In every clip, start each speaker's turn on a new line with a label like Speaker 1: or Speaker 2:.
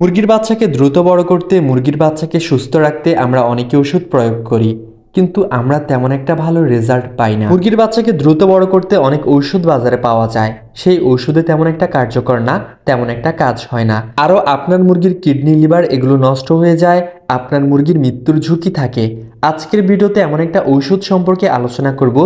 Speaker 1: মুরগির বাচ্চাকে দ্রুত বড় করতে, মুরগির বাচ্চাকে সুস্থ রাখতে আমরা অনেকে ওষুধ প্রয়োগ করি, কিন্তু আমরা তেমন একটা ভালো রেজাল্ট পাই না। মুরগির বাচ্চাকে দ্রুত বড় করতে অনেক ঔষধ বাজারে পাওয়া যায়, সেই ঔষধে তেমন একটা কার্যকর না, তেমন একটা কাজ হয় না। আরও আপনার মুরগির কিডনি, লিভার এগুলো নষ্ট হয়ে যায়, আপনার মুরগির মৃত্যুর ঝুঁকি থাকে। আজকের ভিডিওতে এমন একটা ঔষধ সম্পর্কে আলোচনা করব,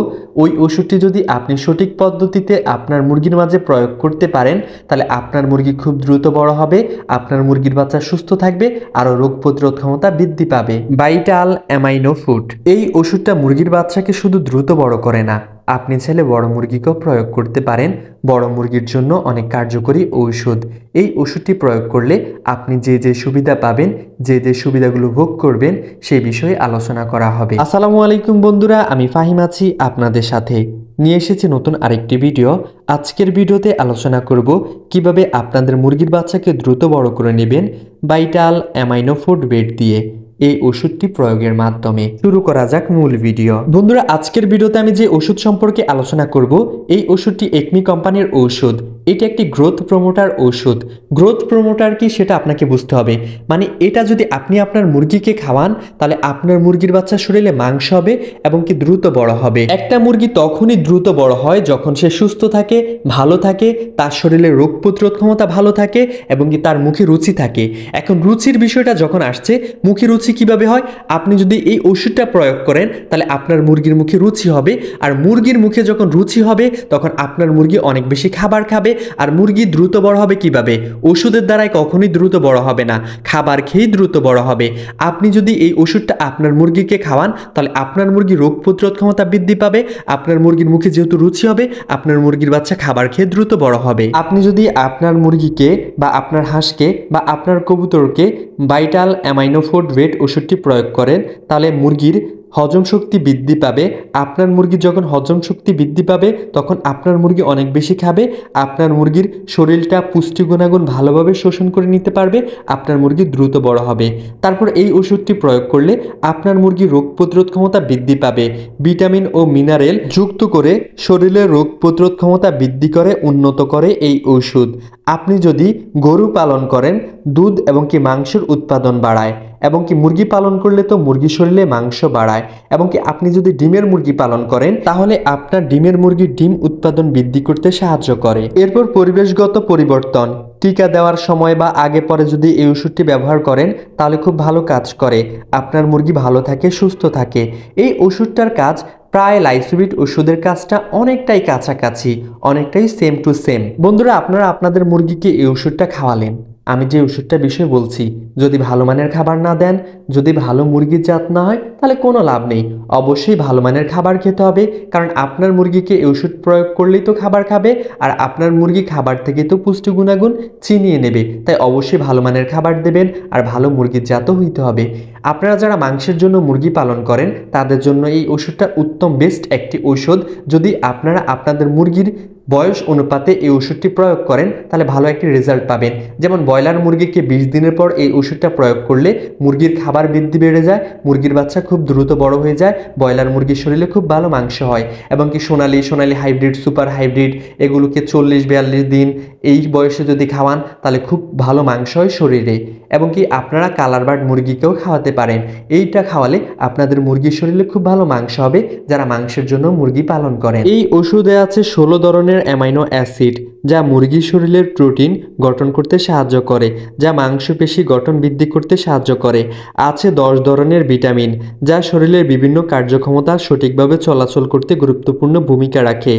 Speaker 1: ওই ওষুধটি যদি আপনি সঠিক পদ্ধতিতে আপনার মুরগির মাঝে প্রয়োগ করতে পারেন, তাহলে আপনার মুরগি খুব দ্রুত বড় হবে, আপনার মুরগির বাচ্চা সুস্থ থাকবে, আরও রোগ প্রতিরোধ ক্ষমতা বৃদ্ধি পাবে। ভাইটাল অ্যামাইনো ফুড এই ওষুধটা মুরগির বাচ্চাকে শুধু দ্রুত বড় করে না, আপনি চাইলে বড় মুরগিকেও প্রয়োগ করতে পারেন। বড় মুরগির জন্য অনেক কার্যকরী ঔষধ। এই ওষুধটি প্রয়োগ করলে আপনি যে যে সুবিধা পাবেন, যে যে সুবিধাগুলো ভোগ করবেন, সেই বিষয়ে আলোচনা করা হবে। আসসালামু আলাইকুম বন্ধুরা, আমি ফাহিম আছি আপনাদের সাথে। নিয়ে এসেছি নতুন আরেকটি ভিডিও। আজকের ভিডিওতে আলোচনা করব কিভাবে আপনাদের মুরগির বাচ্চাকে দ্রুত বড় করে নেবেন ভাইটাল অ্যামাইনো ফুড বেড দিয়ে, এই ওষুধটি প্রয়োগের মাধ্যমে। শুরু করা যাক মূল ভিডিও। বন্ধুরা, আজকের ভিডিওতে আমি যে ওষুধ সম্পর্কে আলোচনা করব, এই ওষুধটি একমি কোম্পানির ঔষধ। এটা একটি গ্রোথ প্রমোটার ঔষধ। গ্রোথ প্রমোটার কি সেটা আপনাকে বুঝতে হবে। মানে এটা যদি আপনি আপনার মুরগিকে খাওয়ান, তাহলে আপনার মুরগির বাচ্চা শরীরে মাংস হবে এবং কি দ্রুত বড় হবে। একটা মুরগি তখনই দ্রুত বড় হয় যখন সে সুস্থ থাকে, ভালো থাকে, তার শরীরে রোগ প্রতিরোধ ক্ষমতা ভালো থাকে এবং কি তার মুখে রুচি থাকে। এখন রুচির বিষয়টা যখন আসছে, মুখে রুচি কিভাবে হয়? আপনি যদি এই ওষুধটা প্রয়োগ করেন, তাহলে আপনার মুরগির মুখে রুচি হবে, আর মুরগির মুখে যখন রুচি হবে, তখন আপনার মুরগি অনেক বেশি খাবার খাবে। আর মুরগি দ্রুত বড় হবে কিভাবে? ওষুধের দ্বারাই কখনোই দ্রুত বড় হবে না, খাবার খেয়েই দ্রুত বড় হবে। আপনি যদি এই ওষুধটা আপনার মুরগিকে খাওয়ান, তাহলে আপনার মুরগি রোগ প্রতিরোধ ক্ষমতা বৃদ্ধি পাবে, আপনার মুরগির মুখে যেহেতু রুচি হবে, আপনার মুরগির বাচ্চা খাবার খেয়ে দ্রুত বড় হবে। আপনি যদি আপনার মুরগিকে বা আপনার হাঁসকে বা আপনার কবুতরকে ভাইটাল অ্যামাইনো ফুড বেড ওষুধটি প্রয়োগ করেন, তাহলে মুরগির হজম শক্তি বৃদ্ধি পাবে। আপনার মুরগি যখন হজম শক্তি বৃদ্ধি পাবে, তখন আপনার মুরগি অনেক বেশি খাবে, আপনার মুরগির শরীরটা পুষ্টি গুণাগুণ ভালোভাবে শোষণ করে নিতে পারবে, আপনার মুরগি দ্রুত বড় হবে। তারপর এই ওষুধটি প্রয়োগ করলে আপনার মুরগির রোগ প্রতিরোধ ক্ষমতা বৃদ্ধি পাবে। ভিটামিন ও মিনারেল যুক্ত করে শরীরের রোগ প্রতিরোধ ক্ষমতা বৃদ্ধি করে, উন্নত করে এই ওষুধ। আপনি যদি গরু পালন করেন, দুধ এবং কি মাংসের উৎপাদন বাড়ায়, এবং কি মুরগি পালন করলে তো মুরগির শরীরে মাংস বাড়ায়, এবং কি আপনি যদি ডিমের মুরগি পালন করেন, তাহলে আপনার ডিমের মুরগির ডিম উৎপাদন বৃদ্ধি করতে সাহায্য করে। এরপর পরিবেশগত পরিবর্তন, টিকা দেওয়ার সময় বা আগে পরে যদি এই ওষুধটি ব্যবহার করেন, তাহলে খুব ভালো কাজ করে, আপনার মুরগি ভালো থাকে, সুস্থ থাকে। এই ওষুধটার কাজ প্রায় লাইসোভিট ওষুধের কাজটা অনেকটাই কাছাকাছি, অনেকটাই সেম টু সেম। বন্ধুরা, আপনারা আপনাদের মুরগিকে এই ওষুধটা খাওয়ালেন, আমি যে ওষুধটার বিষয়ে বলছি, যদি ভালো মানের খাবার না দেন, যদি ভালো মুরগির জাত না হয়, তাহলে কোনো লাভ নেই। অবশ্যই ভালো মানের খাবার খেতে হবে, কারণ আপনার মুরগিকে এই ওষুধ প্রয়োগ করলেই তো খাবার খাবে, আর আপনার মুরগি খাবার থেকে তো পুষ্টি গুণাগুণ ছিনিয়ে নেবে। তাই অবশ্যই ভালো মানের খাবার দেবেন, আর ভালো মুরগির জাতও হইতে হবে। আপনারা যারা মাংসের জন্য মুরগি পালন করেন, তাদের জন্য এই ওষুধটা উত্তম বেস্ট একটি ঔষধ। যদি আপনারা আপনাদের মুরগির বয়স অনুপাতে এই ওষুধটি প্রয়োগ করেন, তাহলে ভালো একটি রেজাল্ট পাবেন। যেমন ব্রয়লার মুরগিকে 20 দিনের পর এই ওষুধটা প্রয়োগ করলে মুরগির খাবার বৃদ্ধি বেড়ে যায়, মুরগির বাচ্চা খুব দ্রুত বড় হয়ে যায়, ব্রয়লার মুরগির শরীরে খুব ভালো মাংস হয়। এবং কি সোনালি হাইব্রিড, সুপার হাইব্রিড এগুলোকে 40-42 দিন এই বয়সে যদি খাওয়ান, তাহলে খুব ভালো মাংস হয় শরীরে। এবং কি আপনারা কালার বার্ড মুরগিকেও খাওয়াতে পারেন। এইটা খাওয়ালে আপনাদের মুরগির শরীরে খুব ভালো মাংস হবে, যারা মাংসের জন্য মুরগি পালন করেন। এই ওষুধে আছে 16 ধরনের অ্যামাইনো অ্যাসিড, যা মুরগির শরীরের প্রোটিন গঠন করতে সাহায্য করে, যা মাংসপেশি গঠন বৃদ্ধি করতে সাহায্য করে। আছে 10 ধরনের ভিটামিন, যা শরীরের বিভিন্ন কার্যক্ষমতা সঠিকভাবে চলাচল করতে গুরুত্বপূর্ণ ভূমিকা রাখে।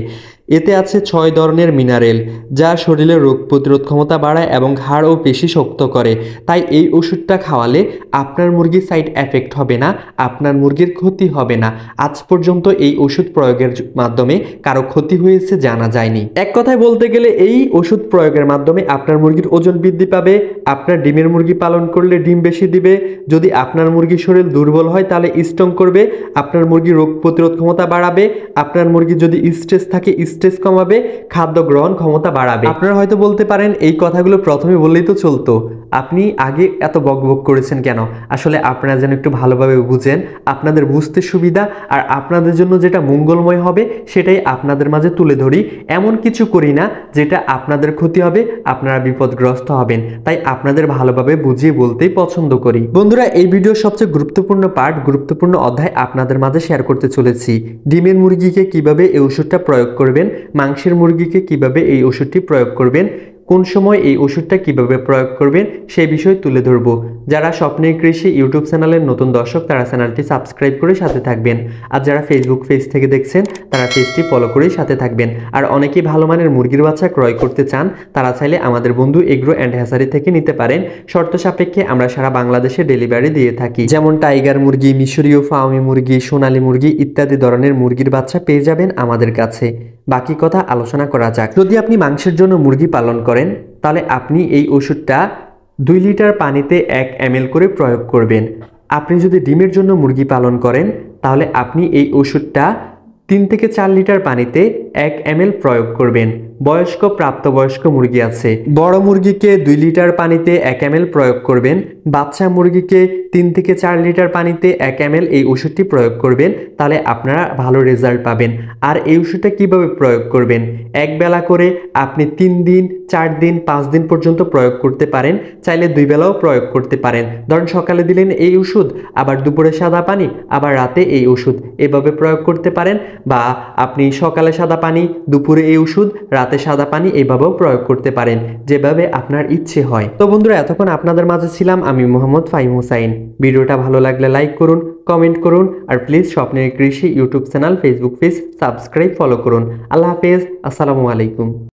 Speaker 1: এতে আছে 6 ধরনের মিনারেল, যা শরীরের রোগ প্রতিরোধ ক্ষমতা বাড়ায় এবং হাড় ও পেশি শক্ত করে। তাই এই ওষুধটা খাওয়ালে আপনার মুরগির সাইড এফেক্ট হবে না, আপনার মুরগির ক্ষতি হবে না। আজ পর্যন্ত এই ওষুধ প্রয়োগের মাধ্যমে কারো ক্ষতি হয়েছে জানা যায়নি। এক কথায় বলতে গেলে এই ওষুধ প্রয়োগের মাধ্যমে আপনার মুরগির ওজন বৃদ্ধি পাবে, আপনার ডিমের মুরগি পালন করলে ডিম বেশি দিবে, যদি আপনার মুরগির শরীর দুর্বল হয় তাহলে স্ট্রং করবে, আপনার মুরগির রোগ প্রতিরোধ ক্ষমতা বাড়াবে, আপনার মুরগি যদি স্ট্রেস থাকে স্ট্রেস কমাবে, খাদ্য গ্রহণ ক্ষমতা বাড়াবে। আপনারা হয়তো বলতে পারেন এই কথাগুলো প্রথমে বললেই তো চলতো, আপনি আগে এত বকবক করেছেন কেন? আসলে আপনারা যেন একটু ভালোভাবে বুঝেন, আপনাদের বুঝতে সুবিধা আর আপনাদের জন্য যেটা মঙ্গলময় হবে সেটাই আপনাদের মাঝে তুলে ধরি। এমন কিছু করি না যেটা আপনাদের ক্ষতি হবে, আপনারা বিপদগ্রস্ত হবেন, তাই আপনাদের ভালোভাবে বুঝিয়ে বলতেই পছন্দ করি। বন্ধুরা, এই ভিডিওর সবচেয়ে গুরুত্বপূর্ণ পার্ট, গুরুত্বপূর্ণ অধ্যায় আপনাদের মাঝে শেয়ার করতে চলেছি। ডিমের মুরগিকে কিভাবে এই ওষুধটা প্রয়োগ করবেন, মাংসের মুরগিকে কিভাবে এই ওষুধটি প্রয়োগ করবেন, কোন সময় এই ওষুধটা কিভাবে প্রয়োগ করবেন সেই বিষয় তুলে ধরব। যারা স্বপ্নের কৃষি ইউটিউব চ্যানেলের নতুন দর্শক তারা চ্যানেলটি সাবস্ক্রাইব করে সাথে থাকবেন, আর যারা ফেসবুক পেজ থেকে দেখছেন তারা পেজটি ফলো করে সাথে থাকবেন। আর অনেকেই ভালো মানের মুরগির বাচ্চা ক্রয় করতে চান, তারা চাইলে আমাদের বন্ধু এগ্রো অ্যান্ড হ্যাচারি থেকে নিতে পারেন। শর্ত সাপেক্ষে আমরা সারা বাংলাদেশে ডেলিভারি দিয়ে থাকি। যেমন টাইগার মুরগি, মিশরীয় ফার্মি মুরগি, সোনালী মুরগি ইত্যাদি ধরনের মুরগির বাচ্চা পেয়ে যাবেন আমাদের কাছে। বাকি কথা আলোচনা করা যাক। যদি আপনি মাংসের জন্য মুরগি পালন করেন তাহলে আপনি এই ওষুধটা 2 লিটার পানিতে 1 ml করে প্রয়োগ করবেন। আপনি যদি ডিমের জন্য মুরগি পালন করেন তাহলে আপনি এই ওষুধটা 3 থেকে 4 লিটার পানিতে 1 ml প্রয়োগ করবেন। বয়স্ক প্রাপ্তবয়স্ক মুরগি আছে, বড় মুরগিকে 2 লিটার পানিতে 1 ml প্রয়োগ করবেন। বাচ্চা মুরগিকে 3 থেকে 4 লিটার পানিতে 1 ml এই ওষুধটি প্রয়োগ করবেন, তাহলে আপনারা ভালো রেজাল্ট পাবেন। আর এই ওষুধটা কিভাবে প্রয়োগ করবেন, এক বেলা করে আপনি 3 দিন, 4 দিন, 5 দিন পর্যন্ত প্রয়োগ করতে পারেন। চাইলে 2 বেলাও প্রয়োগ করতে পারেন। ধরুন সকালে দিলেন এই ওষুধ, আবার দুপুরে সাদা পানি, আবার রাতে এই ওষুধ, এভাবে প্রয়োগ করতে পারেন। বা আপনি সকালে সাদা পানি, দুপুরে এই ওষুধ, রাতে সাদা পানি, এইভাবেও প্রয়োগ করতে পারেন, যেভাবে আপনার ইচ্ছে হয়। তো বন্ধুরা, এতক্ষণ আপনাদের মাঝে ছিলাম আমি মোহাম্মদ ফাহিম হুসাইন। ভিডিওটা ভালো লাগলে লাইক করুন, কমেন্ট করুন, আর প্লিজ স্বপ্নের কৃষি YouTube channel Facebook page subscribe follow করুন। আল্লাহ হাফেজ, আসসালামু আলাইকুম।